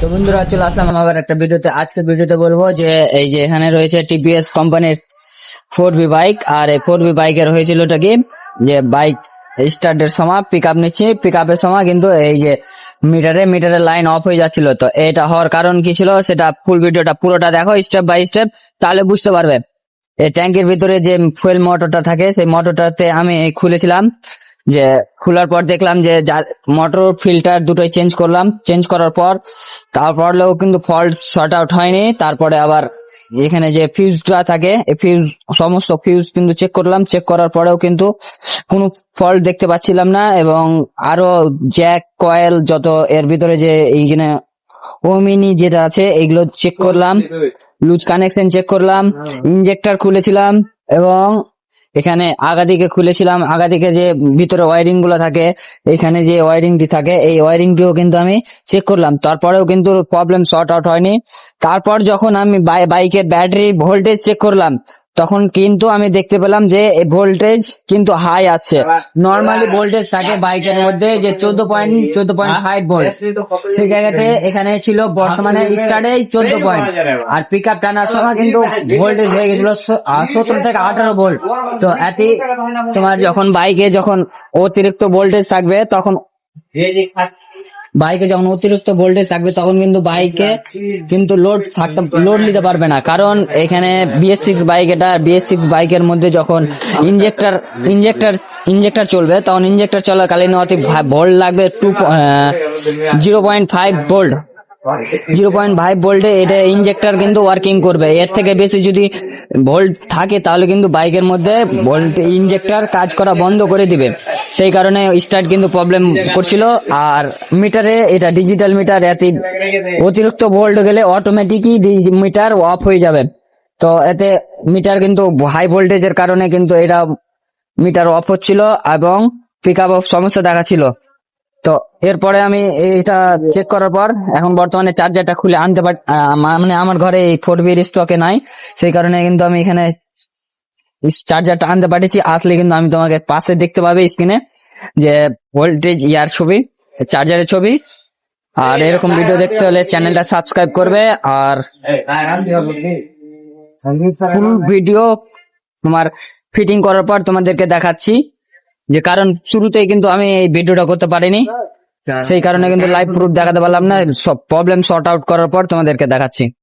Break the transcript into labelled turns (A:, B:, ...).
A: তো বন্ধুরা চলে আসলাম আবার একটা ভিডিওতে। আজকে ভিডিওতে বলবো যে এই যে এখানে রয়েছে টিপিএস কোম্পানির 4V বাইক, আর এই 4V বাইকের হয়েছিল ওটা কি যে বাইক স্টার্টের সময় পিক আপ নিচ্ছি, পিক আপের সময় কিন্তু এই যে মিটারের লাইন অফ হয়ে যাচ্ছিল। তো এটা হওয়ার কারণ কি ছিল সেটা ফুল ভিডিওটা পুরোটা দেখো স্টেপ বাই স্টেপ, তাহলে বুঝতে পারবে। এই ট্যাঙ্কের ভিতরে যে ফুয়েল মোটরটা থাকে সেই মোটরটাতে আমি খুলেছিলাম, যে খোলার পর দেখলাম যে মোটর ফিল্টার দুটোই চেঞ্জ করলাম। চেঞ্জ করার পর তারপরেও কিন্তু ফল্ট শর্ট আউট হয়নি। তারপরে আবার এখানে যে ফিউজটা থাকে এই সমস্ত ফিউজ কিন্তু চেক করলাম, চেক করার পরেও কিন্তু কোনো ফল্ট দেখতে পাচ্ছিলাম না। এবং আরো জ্যাক কয়েল যত এর ভিতরে যে এইখানে ওমিনি যেটা আছে এগুলো চেক করলাম, লুজ কানেকশন চেক করলাম, ইনজেক্টর খুলেছিলাম এবং এখানে আগাদিকে খুলেছিলাম। আগাদিকে যে ভিতরে ওয়ারিং গুলো থাকে, এখানে যে ওয়ারিংটি থাকে এই ওয়ারিংটিও কিন্তু আমি চেক করলাম। তারপরেও কিন্তু প্রবলেম সর্ট আউট হয়নি। তারপর যখন আমি বাইকের ব্যাটারি ভোল্টেজ চেক করলাম তখন কিন্তু আমি দেখতে পেলাম যে ভোল্টেজ কিন্তু হাই আসছে। নর্মালি ভোল্টেজ থাকে বাইকের মধ্যে যে 14.5 ভোল্ট, সেই জায়গাতে এখানে ছিল বর্তমানে স্টার্টে 14 পয়েন্ট, আর পিক আপ টানার সময় কিন্তু ভোল্টেজ হয়ে গেছিল 17 থেকে 18 ভোল্ট। তো এতই তোমার যখন বাইকে যখন অতিরিক্ত ভোল্টেজ থাকবে তখন তখন কিন্তু বাইকে কিন্তু লোড নিতে পারবে না। কারণ এখানে BS6 বাইক, এটা BS6 বাইকের মধ্যে যখন ইঞ্জেক্টর চলবে তখন ইঞ্জেক্টর চলাকালীন অতি ভোল্ট লাগবে 0.5 ভোল্ট। 0.5 ভোল্টে এটা ইঞ্জেক্টর কিন্তু ওয়ার্কিং করবে। এর থেকে বেশি যদি ভোল্ট থাকে তাহলে কিন্তু বাইকের মধ্যে ভোল্ট ইঞ্জেক্টর কাজ করা বন্ধ করে দিবে। সেই কারণে স্টার্ট কিন্তু প্রবলেম করছিল। আর মিটারে এটা ডিজিটাল মিটার, এতে অতিরিক্ত ভোল্ট গেলে অটোমেটিকই মিটার অফ হয়ে যাবে। তো এতে মিটার কিন্তু হাই ভোল্টেজের কারণে কিন্তু এটা মিটার অফ হচ্ছিল এবং পিক আপ সমস্যা দেখাচ্ছিল। তো এরপরে আমি এটা চেক করার পর এখন বর্তমানে চার্জারটা খুলে আনতে পারি, মানে আমার ঘরে এই 4V স্টকে নাই, সেই কারণে কিন্তু আমি এখানে চার্জারটা আনতে পারছি। আসলে কিন্তু আমি তোমাকে পাশে দেখতে পাবে স্ক্রিনে যে ভোল্টেজ ইয়ার ছবি, চার্জারের ছবি। আর এরকম ভিডিও দেখতে হলে চ্যানেলটা সাবস্ক্রাইব করবে। আর ফুল ভিডিও তোমার ফিটিং করার পর তোমাদেরকে দেখাচ্ছি, যে কারণ শুরুতেই কিন্তু আমি এই ভিডিওটা করতে পারিনি, সেই কারণে কিন্তু লাইভ প্রুফ দেখাতে পারলাম না। সব প্রবলেম সর্ট আউট করার পর তোমাদেরকে দেখাচ্ছি।